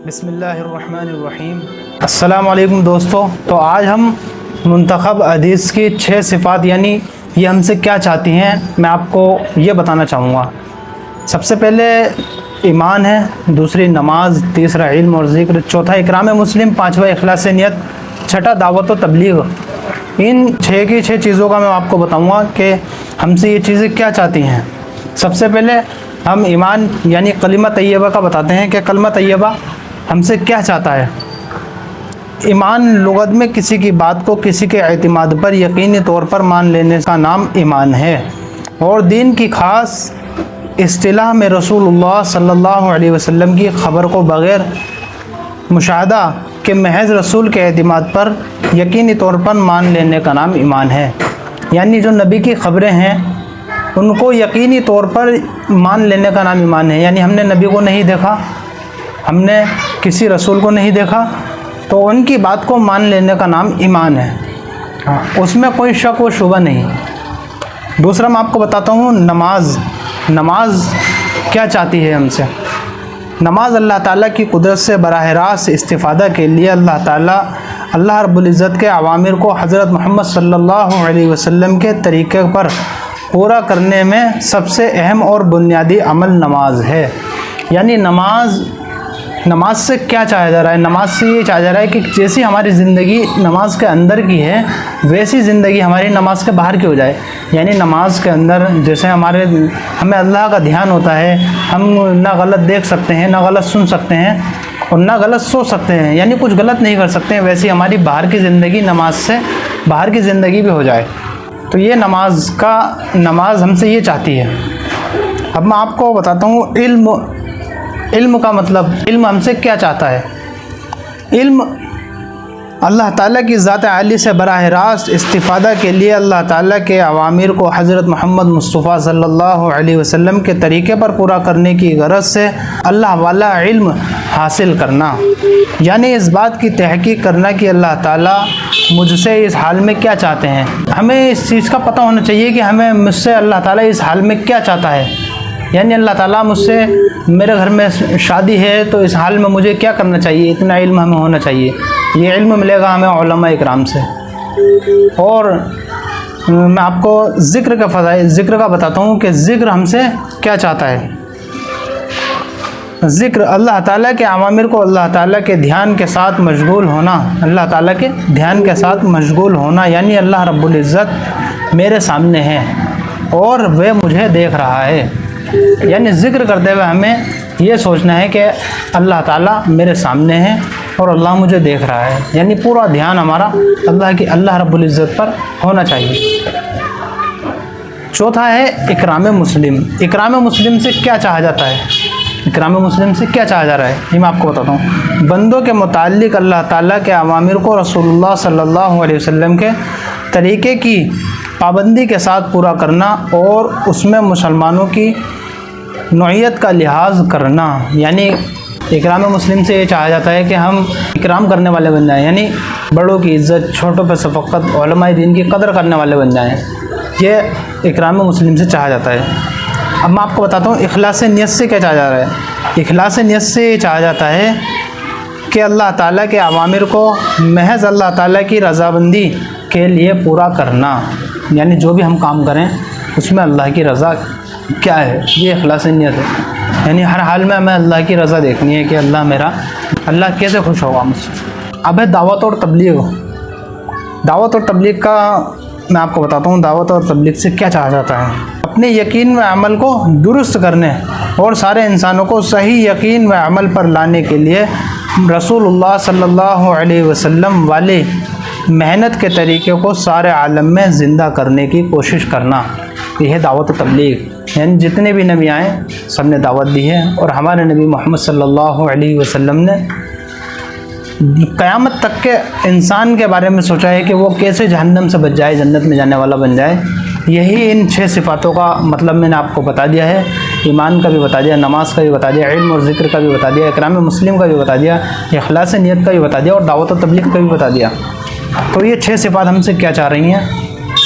बिस्मिल्लाहिर्रहमानिर्रहीम। अस्सलामु अलैकुम दोस्तों। तो आज हम मुंतखब हदीस की 6 सिफ़ात यानी ये हमसे क्या चाहती हैं मैं आपको ये बताना चाहूँगा। सबसे पहले ईमान है, दूसरी नमाज, तीसरा इल्म और ज़िक्र, चौथा इकराम मुस्लिम, पाँचवा इखलास नियत, छठा दावत व तबलीग। इन 6 की 6 चीज़ों का मैं आपको बताऊँगा कि हमसे ये चीज़ें क्या चाहती हैं। सबसे पहले हम ईमान यानी कलिमा तैयबा का बताते हैं कि कलिमा तैयबा हमसे क्या चाहता है। ईमान लुगत में किसी की बात को किसी के एतमाद पर यकीनी तौर पर मान लेने का नाम ईमान है और दीन की ख़ास इस्तिलाह में रसूलुल्लाह सल्लल्लाहु अलैहि वसल्लम की ख़बर को बग़ैर मुशाहदा के महज रसूल के एतमाद पर यकीनी तौर पर मान लेने का नाम ईमान है। यानी जो नबी की ख़बरें हैं उनको यकीनी तौर पर मान लेने का नाम ईमान है। यानी हमने नबी को नहीं देखा, हमने किसी रसूल को नहीं देखा, तो उनकी बात को मान लेने का नाम ईमान है। उसमें कोई शक व शुबा नहीं। दूसरा मैं आपको बताता हूँ नमाज। नमाज क्या चाहती है हमसे। नमाज अल्लाह ताला की कुदरत से बराह रास्त इस्तिफ़ादा के लिए अल्लाह रब्बुल इज़्ज़त के अवामिर को हज़रत मोहम्मद सल्लल्लाहु अलैहि वसल्लम के तरीक़े पर पूरा करने में सबसे अहम और बुनियादी अमल नमाज है। यानी नमाज से क्या चाहा जा रहा है। नमाज से ये चाहा जा रहा है कि जैसी हमारी ज़िंदगी नमाज के अंदर की है वैसी ज़िंदगी हमारी नमाज के बाहर की हो जाए। यानी नमाज के अंदर जैसे हमें अल्लाह का ध्यान होता है, हम ना गलत देख सकते हैं, ना गलत सुन सकते हैं और ना गलत सोच सकते हैं, यानी कुछ गलत नहीं कर सकते हैं, वैसी हमारी बाहर की ज़िंदगी नमाज से बाहर की ज़िंदगी भी हो जाए। तो ये नमाज हमसे ये चाहती है। अब मैं आपको बताता हूँ इल्म का मतलब। इल्म हमसे क्या चाहता है। इल्म अल्लाह ताला की ज़ात आली से बराह रास्त इस्तिफ़ादा के लिए अल्लाह ताला के अवामिर को हज़रत मोहम्मद मुस्तफ़ा सल्लल्लाहु अलैहि वसल्लम के तरीक़े पर पूरा करने की गरज से अल्लाह वाला इल्म हासिल करना। यानी इस बात की तहक़ीक़ करना कि अल्लाह ताला मुझसे इस हाल में क्या चाहते हैं। हमें इस चीज़ का पता होना चाहिए कि मुझसे अल्लाह ताला इस हाल में क्या चाहता है। यानी अल्लाह ताला मुझसे मेरे घर में शादी है तो इस हाल में मुझे क्या करना चाहिए, इतना इल्म हमें होना चाहिए। ये इल्म मिलेगा हमें उलमा इकराम से। और मैं आपको ज़िक्र का बताता हूँ कि ज़िक्र हमसे क्या चाहता है। ज़िक्र अल्लाह ताला के अवामिर को अल्लाह ताला के ध्यान के साथ मशगूल होना। अल्लाह ताला के ध्यान के साथ मशगूल होना यानी अल्लाह रब्बुल इज़्ज़त मेरे सामने है और वह मुझे देख रहा है। यानी ज़िक्र करते हुए हमें ये सोचना है कि अल्लाह ताला मेरे सामने है और अल्लाह मुझे देख रहा है। यानी पूरा ध्यान हमारा अल्लाह रब्बुल इज़्ज़त पर होना चाहिए। चौथा है इकराम मुस्लिम। इकराम मुस्लिम से क्या चाहा जाता है। इकराम मुस्लिम से क्या चाहा जा रहा है ये मैं आपको बताता हूँ। बंदों के मुताल्लिक़ अल्लाह ताला के अवामिर को रसूलुल्लाह सल्लल्लाहु अलैहि वसल्लम के तरीक़े की पाबंदी के साथ पूरा करना और उसमें मुसलमानों की नौइयत का लिहाज करना। यानी इकराम मुस्लिम से ये चाहा जाता है कि हम इकराम करने वाले बन जाएं, यानी बड़ों की इज़्ज़त, छोटों पर शफ़क़त, उलमाए दीन की कदर करने वाले बन जाएं। ये इकराम मुस्लिम से चाहा जाता है। अब मैं आपको बताता हूँ इखलास नियत से क्या चाहा जा रहा है। इखलास नियत से ये चाहा जाता है कि अल्लाह ताला के अवामिर को महज अल्लाह ताला की रज़ाबंदी के लिए पूरा करना। यानी जो भी हम काम करें उसमें अल्लाह की रज़ा क्या है, ये इखलास नियत है। यानी हर हाल में हमें अल्लाह की रज़ा देखनी है कि अल्लाह कैसे खुश होगा मुझसे। अब है दावत और तबलीग। दावत और तबलीग का मैं आपको बताता हूँ। दावत और तबलीग से क्या चाहा जाता है। अपने यकीन व अमल को दुरुस्त करने और सारे इंसानों को सही यकीन व अमल पर लाने के लिए रसूलुल्लाह सल्लल्लाहु अलैहि वसल्लम वाले मेहनत के तरीक़े को सारे आलम में ज़िंदा करने की कोशिश करना। यह है दावत तबलीग। यानी जितने भी नबी आए सब ने दावत दी है और हमारे नबी मोहम्मद सल्लल्लाहु अलैहि वसल्लम ने क़यामत तक के इंसान के बारे में सोचा है कि वो कैसे जहन्नम से बच जाए, जन्नत में जाने वाला बन जाए। यही इन 6 सिफ़ातों का मतलब मैंने आपको बता दिया है। ईमान का भी बता दिया, नमाज का भी बता दिया, इल्म और ज़िक्र का भी बता दिया, इकराम मुस्लिम का भी बता दिया, इखलास नियत का भी बता दिया और दावत और तबलीग का भी बता दिया। तो ये 6 सिफ़ात हमसे क्या चाह रही हैं।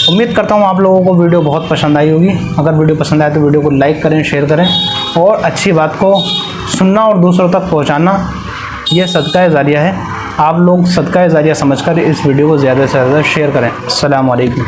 उम्मीद करता हूँ आप लोगों को वीडियो बहुत पसंद आई होगी। अगर वीडियो पसंद आए तो वीडियो को लाइक करें, शेयर करें और अच्छी बात को सुनना और दूसरों तक पहुँचाना ये सदका जारिया है। आप लोग सदका जारिया समझकर इस वीडियो को ज़्यादा से ज़्यादा शेयर करें। अस्सलाम वालेकुम।